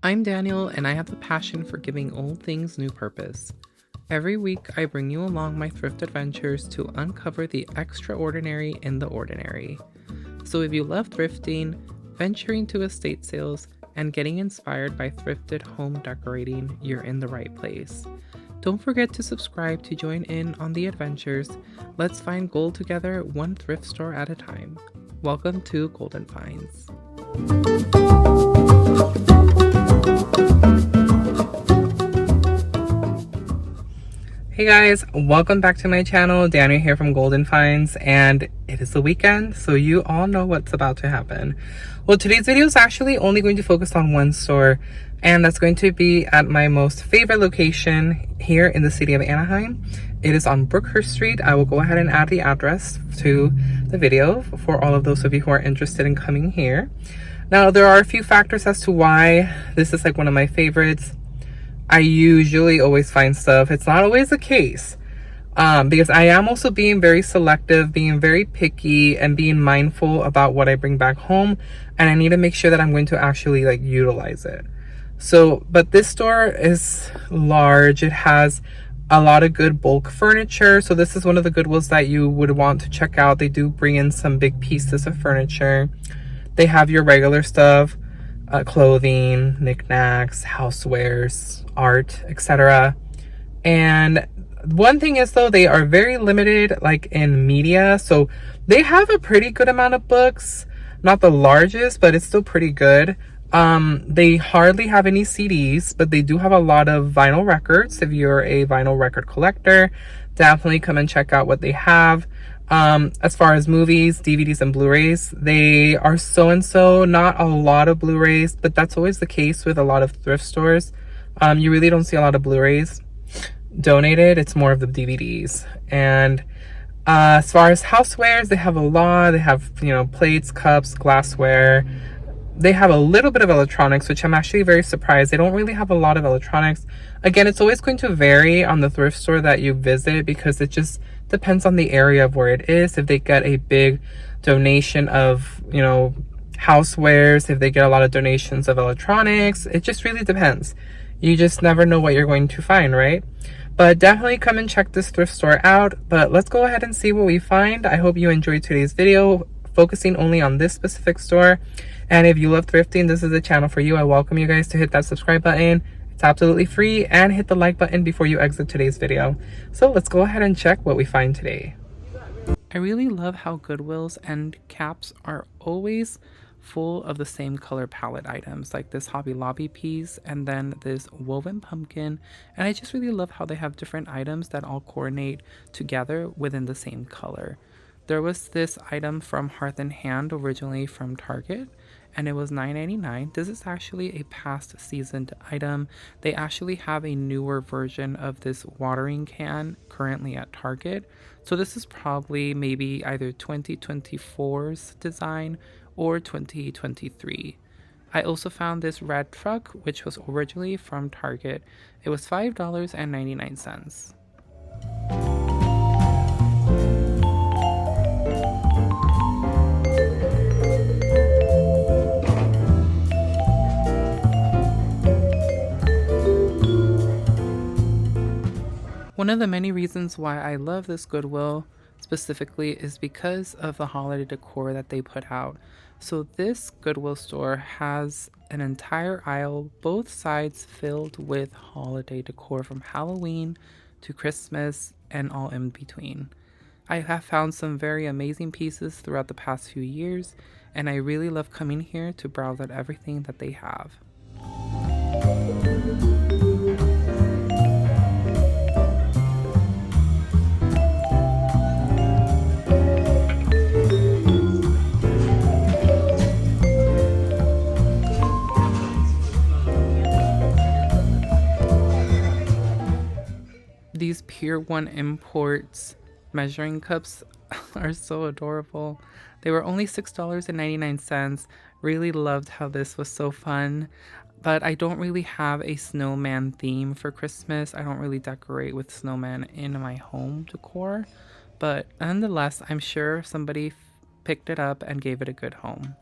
I'm Daniel, and I have the passion for giving old things new purpose. Every week, I bring you along my thrift adventures to uncover the extraordinary in the ordinary. So if you love thrifting, venturing to estate sales, and getting inspired by thrifted home decorating, you're in the right place. Don't forget to subscribe to join in on the adventures. Let's find gold together, one thrift store at a time. Welcome to Golden Finds. Hey guys, welcome back to my channel. Daniel here from Golden Finds, and it is the weekend, so you all know what's about to happen. Well, today's video is actually only going to focus on one store, and that's going to be at my most favorite location here in the city of Anaheim. It is on Brookhurst Street. I will go ahead and add the address to the video for all of those of you who are interested in coming here. Now, there are a few factors as to why this is like one of my favorites. I usually always find stuff. It's not always the case because I am also being very selective, being very picky, and being mindful about what I bring back home. And I need to make sure that I'm going to actually like utilize it. So, but this store is large. It has a lot of good bulk furniture. So this is one of the Goodwills that you would want to check out. They do bring in some big pieces of furniture. They have your regular stuff. Clothing, knickknacks, housewares, art, etc. And one thing is though, they are very limited like in media, so they have a pretty good amount of books, not the largest, but it's still pretty good. They hardly have any CDs, but they do have a lot of vinyl records. If you're a vinyl record collector, definitely come and check out what they have. As far as movies, DVDs, and Blu-rays, they are so-and-so, not a lot of Blu-rays, but that's always the case with a lot of thrift stores. You really don't see a lot of Blu-rays donated. It's more of the DVDs. And as far as housewares, they have a lot. They have, plates, cups, glassware. They have a little bit of electronics, which I'm actually very surprised. They don't really have a lot of electronics. Again, it's always going to vary on the thrift store that you visit because it just depends on the area of where it is. If they get a big donation of, housewares, if they get a lot of donations of electronics, it just really depends. You just never know what you're going to find, right? But definitely come and check this thrift store out. But let's go ahead and see what we find. I hope you enjoyed today's video, focusing only on this specific store. And if you love thrifting, this is the channel for you. I welcome you guys to hit that subscribe button. It's absolutely free, and hit the like button before you exit today's video. So let's go ahead and check what we find today. I really love how Goodwill's end caps are always full of the same color palette items, like this Hobby Lobby piece and then this woven pumpkin. And I just really love how they have different items that all coordinate together within the same color. There was this item from Hearth and Hand, originally from Target, and it was $9.99. This is actually a past seasoned item. They actually have a newer version of this watering can currently at Target. So this is probably maybe either 2024's design or 2023. I also found this red truck, which was originally from Target. It was $5.99. One of the many reasons why I love this Goodwill specifically is because of the holiday decor that they put out. So this Goodwill store has an entire aisle, both sides filled with holiday decor from Halloween to Christmas and all in between. I have found some very amazing pieces throughout the past few years, and I really love coming here to browse at everything that they have. These Pier 1 Imports measuring cups are so adorable. They were only $6.99. Really loved how this was so fun. But I don't really have a snowman theme for Christmas. I don't really decorate with snowman in my home decor. But nonetheless, I'm sure somebody picked it up and gave it a good home.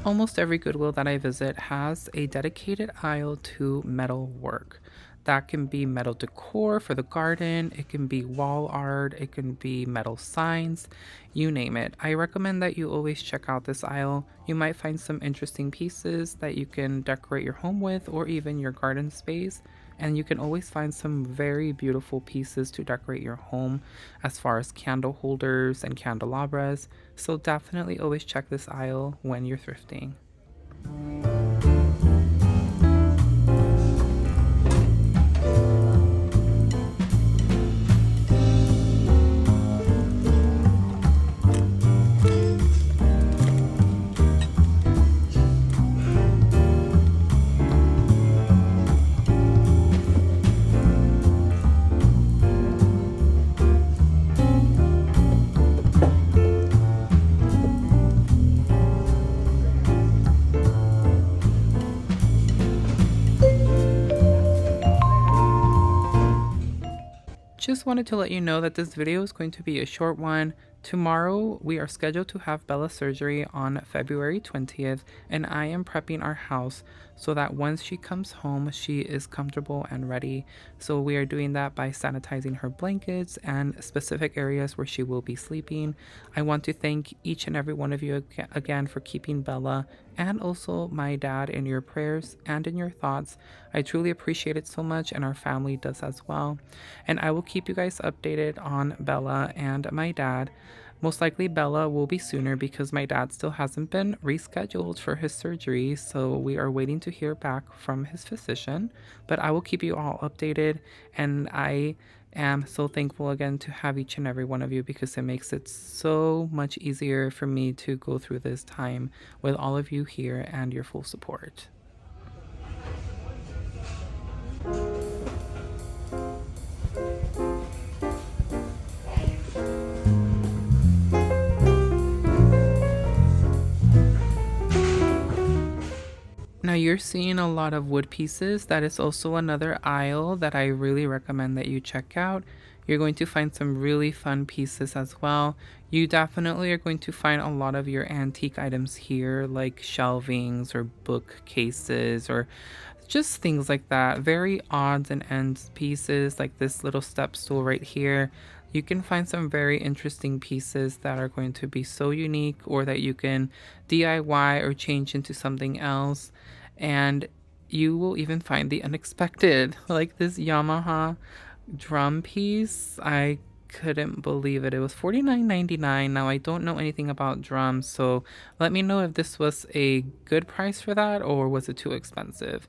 Almost every Goodwill that I visit has a dedicated aisle to metal work. That can be metal decor for the garden, it can be wall art, it can be metal signs, you name it. I recommend that you always check out this aisle. You might find some interesting pieces that you can decorate your home with or even your garden space. And you can always find some very beautiful pieces to decorate your home as far as candle holders and candelabras. So definitely always check this aisle when you're thrifting. Just wanted to let you know that this video is going to be a short one. Tomorrow we are scheduled to have Bella's surgery on February 20th, and I am prepping our house so that once she comes home she is comfortable and ready. So we are doing that by sanitizing her blankets and specific areas where she will be sleeping. I want to thank each and every one of you again for keeping Bella and also my dad in your prayers and in your thoughts. I truly appreciate it so much, and our family does as well. And I will keep you guys updated on Bella and my dad. Most likely Bella will be sooner because my dad still hasn't been rescheduled for his surgery, so we are waiting to hear back from his physician. But I will keep you all updated, and I am so thankful again to have each and every one of you because it makes it so much easier for me to go through this time with all of you here and your full support. Now you're seeing a lot of wood pieces. That is also another aisle that I really recommend that you check out. You're going to find some really fun pieces as well. You definitely are going to find a lot of your antique items here, like shelvings or bookcases or just things like that. Very odds and ends pieces like this little step stool right here. You can find some very interesting pieces that are going to be so unique or that you can DIY or change into something else. And you will even find the unexpected, like this Yamaha drum piece. I couldn't believe it. It was $49.99. Now I don't know anything about drums, so let me know if this was a good price for that or was it too expensive.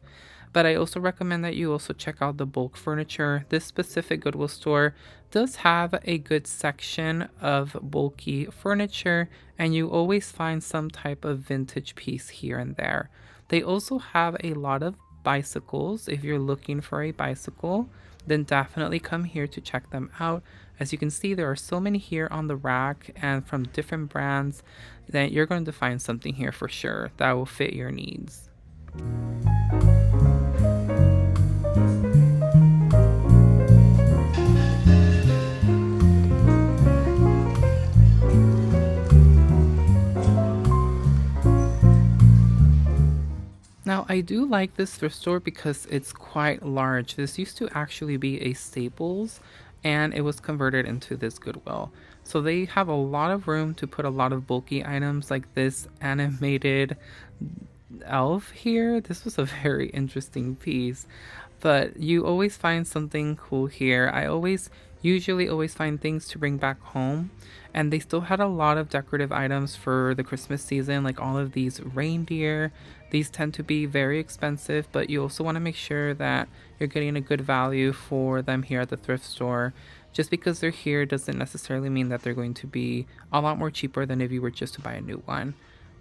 But I also recommend that you also check out the bulk furniture. This specific Goodwill store does have a good section of bulky furniture, and you always find some type of vintage piece here and there. They also have a lot of bicycles. If you're looking for a bicycle, then definitely come here to check them out. As you can see, there are so many here on the rack and from different brands that you're going to find something here for sure that will fit your needs. Now, I do like this thrift store because it's quite large. This used to actually be a Staples and it was converted into this Goodwill. So they have a lot of room to put a lot of bulky items like this animated elf here. This was a very interesting piece, but you always find something cool here. I usually always find things to bring back home, and they still had a lot of decorative items for the Christmas season, like all of these reindeer. These tend to be very expensive, but you also want to make sure that you're getting a good value for them here at the thrift store. Just because they're here doesn't necessarily mean that they're going to be a lot more cheaper than if you were just to buy a new one.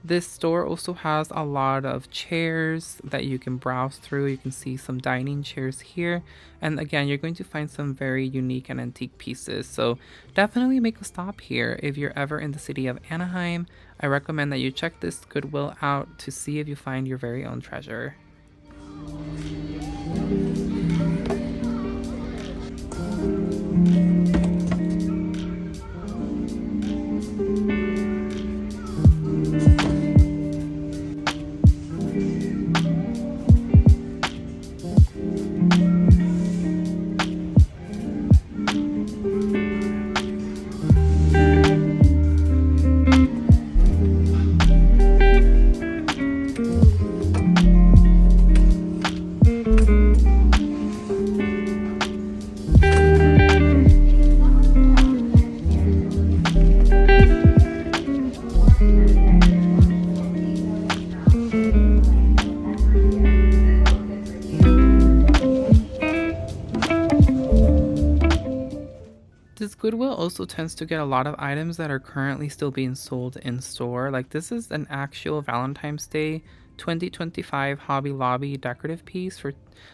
This store also has a lot of chairs that you can browse through. You can see some dining chairs here. And again, you're going to find some very unique and antique pieces. So definitely make a stop here. If you're ever in the city of Anaheim, I recommend that you check this Goodwill out to see if you find your very own treasure. Goodwill also tends to get a lot of items that are currently still being sold in store. Like this is an actual Valentine's Day 2025 Hobby Lobby decorative piece for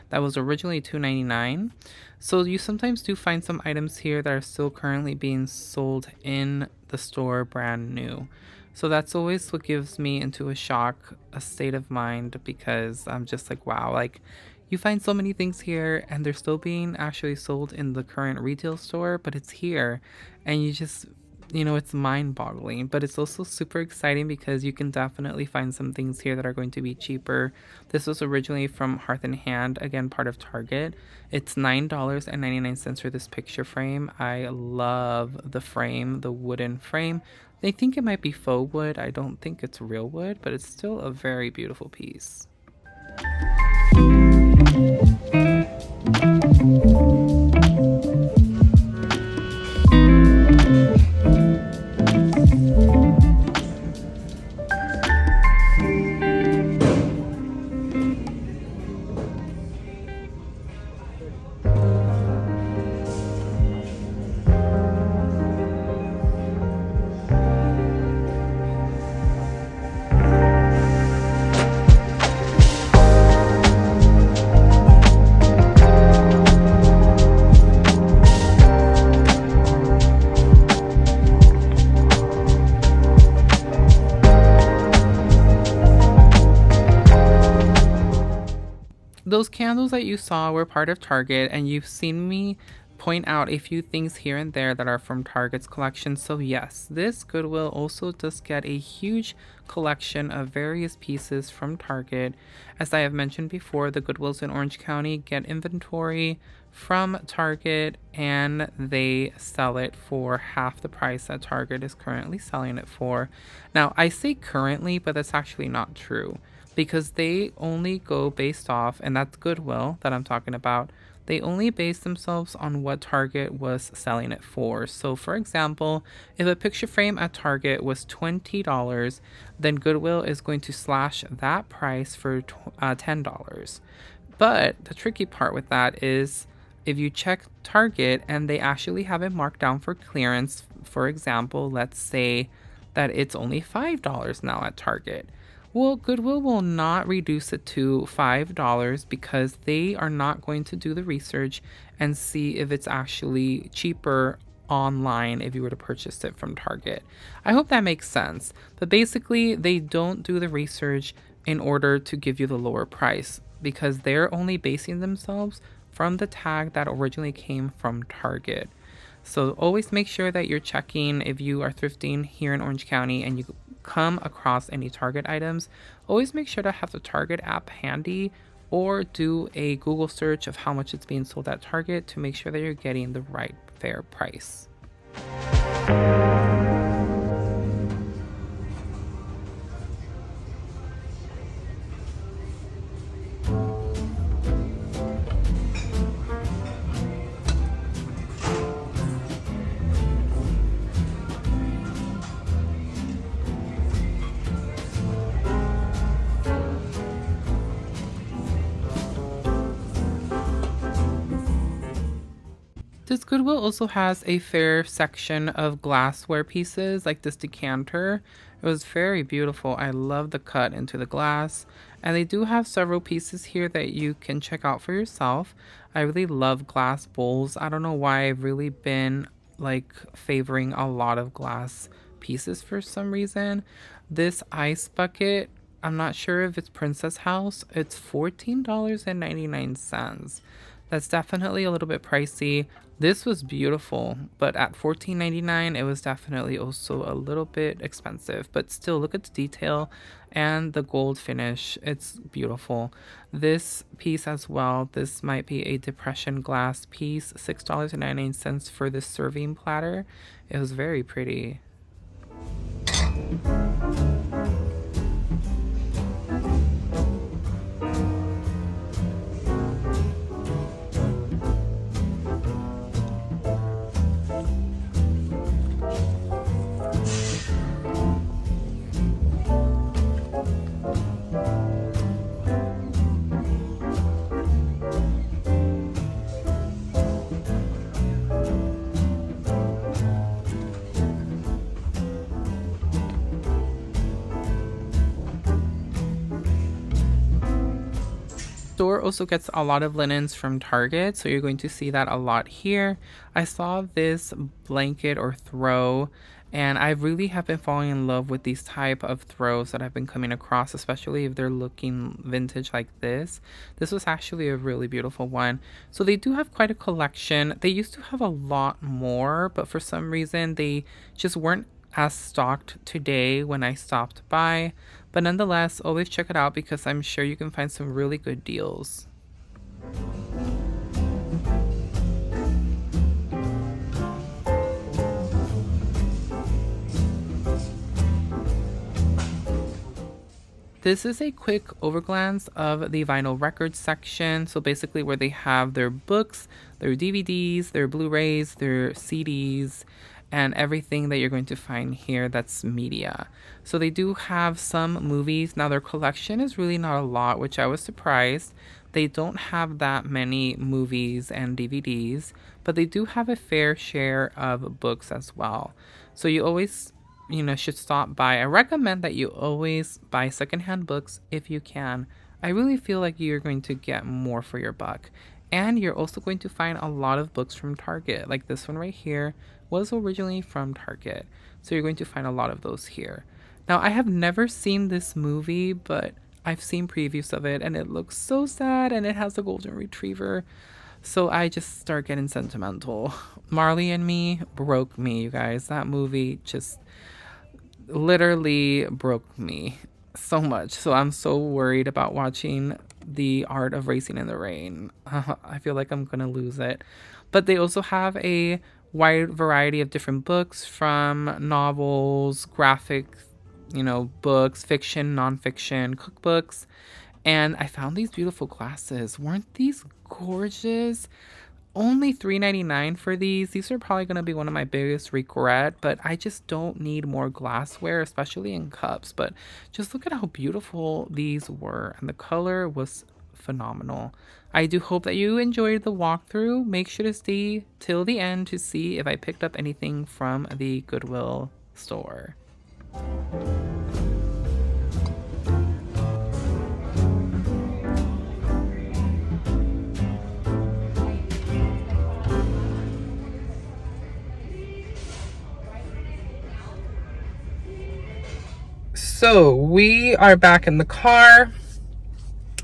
that was originally $2.99. So you sometimes do find some items here that are still currently being sold in the store brand new. So that's always what gives me into a state of mind, because I'm just like, wow, like you find so many things here and they're still being actually sold in the current retail store, but it's here and you just, it's mind boggling. But it's also super exciting because you can definitely find some things here that are going to be cheaper. This was originally from Hearth and Hand, again, part of Target. It's $9.99 for this picture frame. I love the frame, the wooden frame. They think it might be faux wood. I don't think it's real wood, but it's still a very beautiful piece. Those candles that you saw were part of Target, and you've seen me point out a few things here and there that are from Target's collection. So yes, this Goodwill also does get a huge collection of various pieces from Target. As I have mentioned before, the Goodwills in Orange County get inventory from Target and they sell it for half the price that Target is currently selling it for. Now, I say currently, but that's actually not true, because they only go based off, and that's Goodwill that I'm talking about, they only base themselves on what Target was selling it for. So for example, if a picture frame at Target was $20, then Goodwill is going to slash that price for $10. But the tricky part with that is if you check Target and they actually have it marked down for clearance, for example, let's say that it's only $5 now at Target. Well, Goodwill will not reduce it to $5 because they are not going to do the research and see if it's actually cheaper online if you were to purchase it from Target. I hope that makes sense. But basically, they don't do the research in order to give you the lower price because they're only basing themselves from the tag that originally came from Target. So always make sure that you're checking if you are thrifting here in Orange County and you come across any Target items. Always make sure to have the Target app handy or do a Google search of how much it's being sold at Target to make sure that you're getting the right fair price. This Goodwill also has a fair section of glassware pieces, like this decanter. It was very beautiful. I love the cut into the glass. And they do have several pieces here that you can check out for yourself. I really love glass bowls. I don't know why I've really been like favoring a lot of glass pieces for some reason. This ice bucket, I'm not sure if it's Princess House. It's $14.99. That's definitely a little bit pricey. This was beautiful, but at $14.99, it was definitely also a little bit expensive. But still, look at the detail and the gold finish. It's beautiful. This piece as well, this might be a depression glass piece, $6.99 for this serving platter. It was very pretty. store also gets a lot of linens from Target, so you're going to see that a lot here. I saw this blanket or throw, and I really have been falling in love with these type of throws that I've been coming across, especially if they're looking vintage like this. This was actually a really beautiful one. So they do have quite a collection. They used to have a lot more, but for some reason they just weren't as stocked today when I stopped by. But nonetheless, always check it out because I'm sure you can find some really good deals. This is a quick overglance of the vinyl records section. So basically where they have their books, their DVDs, their Blu-rays, their CDs, and everything that you're going to find here that's media. So they do have some movies. Now their collection is really not a lot, which I was surprised. They don't have that many movies and DVDs, but they do have a fair share of books as well. So you always, should stop by. I recommend that you always buy secondhand books if you can. I really feel like you're going to get more for your buck. And you're also going to find a lot of books from Target. Like this one right here was originally from Target. So you're going to find a lot of those here. Now, I have never seen this movie, but I've seen previews of it and it looks so sad and it has a golden retriever. So I just start getting sentimental. Marley and Me broke me, you guys. That movie just literally broke me so much. So I'm so worried about watching The Art of Racing in the Rain. I feel like I'm gonna lose it. But they also have a wide variety of different books, from novels, graphic, books, fiction, nonfiction, cookbooks. And I found these beautiful glasses. Weren't these gorgeous? Only $3.99 for these. These are probably going to be one of my biggest regret, but I just don't need more glassware, especially in cups. But just look at how beautiful these were, and the color was phenomenal. I do hope that you enjoyed the walkthrough. Make sure to stay till the end to see if I picked up anything from the Goodwill store. So we are back in the car.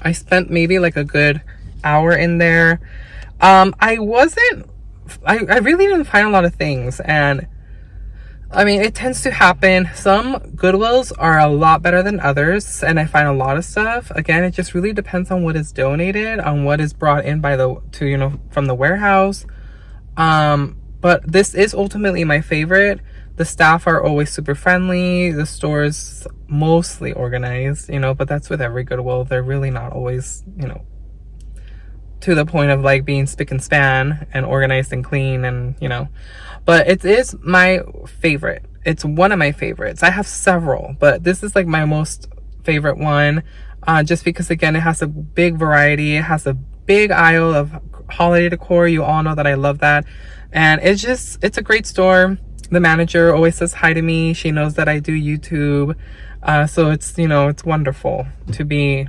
I spent maybe like a good hour in there. I really didn't find a lot of things, and I mean, it tends to happen. Some Goodwills are a lot better than others, and I find a lot of stuff. Again, it just really depends on what is donated, on what is brought in from the warehouse. But this is ultimately my favorite. The staff are always super friendly. The store's mostly organized, but that's with every Goodwill. They're really not always, to the point of like being spick and span and organized and clean and, but it is my favorite. It's one of my favorites. I have several, but this is like my most favorite one, just because, again, it has a big variety. It has a big aisle of holiday decor. You all know that I love that. And it's a great store. The manager always says hi to me. She knows that I do YouTube. So it's, it's wonderful to be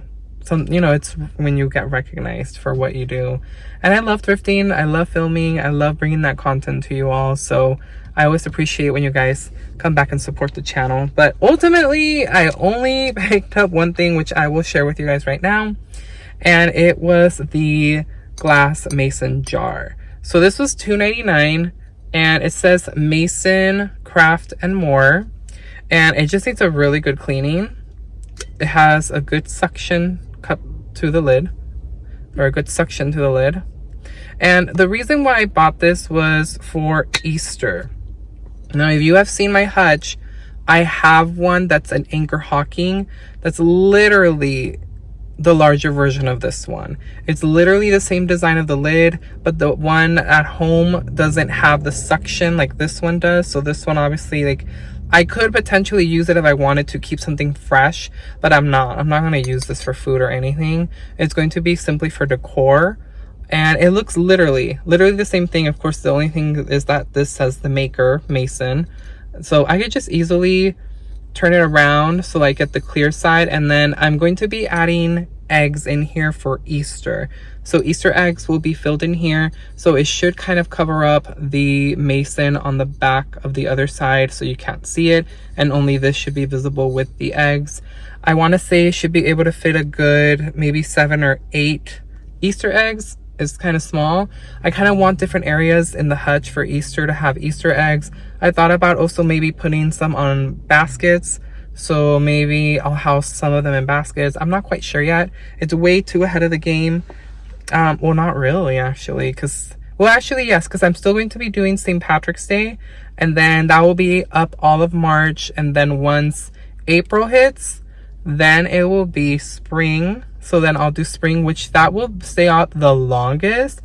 it's when you get recognized for what you do. And I love thrifting. I love filming. I love bringing that content to you all. So I always appreciate when you guys come back and support the channel. But ultimately, I only picked up one thing, which I will share with you guys right now. And it was the glass mason jar. So this was $2.99. And it says Mason, Craft, and More. And it just needs a really good cleaning. It has a good suction cup to the lid, or a good suction to the lid. And the reason why I bought this was for Easter. Now, if you have seen my hutch, I have one that's an anchor hawking. That's literally the larger version of this one. It's literally the same design of the lid, but the one at home doesn't have the suction like this one does. So this one, obviously, like, I could potentially use it if I wanted to keep something fresh, but I'm not going to use this for food or anything. It's going to be simply for decor. And it looks literally the same thing. Of course, the only thing is that this says the maker, Mason. So I could just easily turn it around so I get the clear side, and then I'm going to be adding eggs in here for Easter. So Easter eggs will be filled in here. So it should kind of cover up the mason on the back of the other side so you can't see it. And only this should be visible with the eggs. I want to say it should be able to fit a good maybe 7 or 8 Easter eggs. It's kind of small. I kind of want different areas in the hutch for Easter to have Easter eggs. I thought about also maybe putting some on baskets. So maybe I'll house some of them in baskets. I'm not quite sure yet. It's way too ahead of the game. Well, not really actually, well, actually, yes, because I'm still going to be doing St. Patrick's Day, and then that will be up all of March. And then once April hits, then it will be spring. So then I'll do spring, which that will stay out the longest.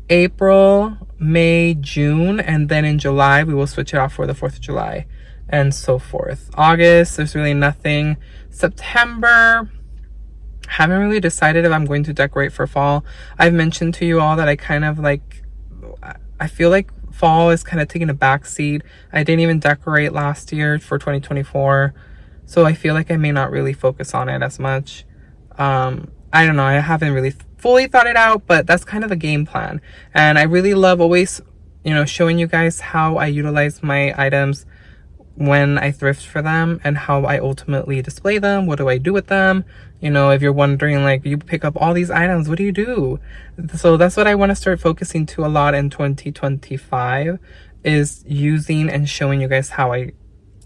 April, May, June, and then in July, we will switch it off for the 4th of July and so forth. August, there's really nothing. September, haven't really decided if I'm going to decorate for fall. I've mentioned to you all that I kind of like, I feel like fall is kind of taking a back seat. I didn't even decorate last year for 2024. So I feel like I may not really focus on it as much. I don't know. I haven't really fully thought it out, but that's kind of the game plan. And I really love always, you know, showing you guys how I utilize my items when I thrift for them and how I ultimately display them. What do I do with them? You know, if you're wondering, like, you pick up all these items, what do you do? So that's what I want to start focusing to a lot in 2025, is using and showing you guys how I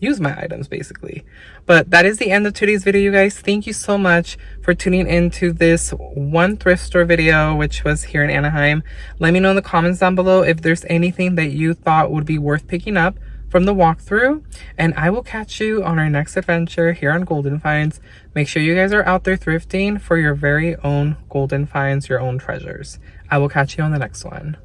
use my items basically. But that is the end of today's video, you guys. Thank you so much for tuning into this one thrift store video, which was here in Anaheim. Let me know in the comments down below if there's anything that you thought would be worth picking up from the walkthrough, and I will catch you on our next adventure here on Golden Finds. Make sure you guys are out there thrifting for your very own golden finds, your own treasures. I will catch you on the next one.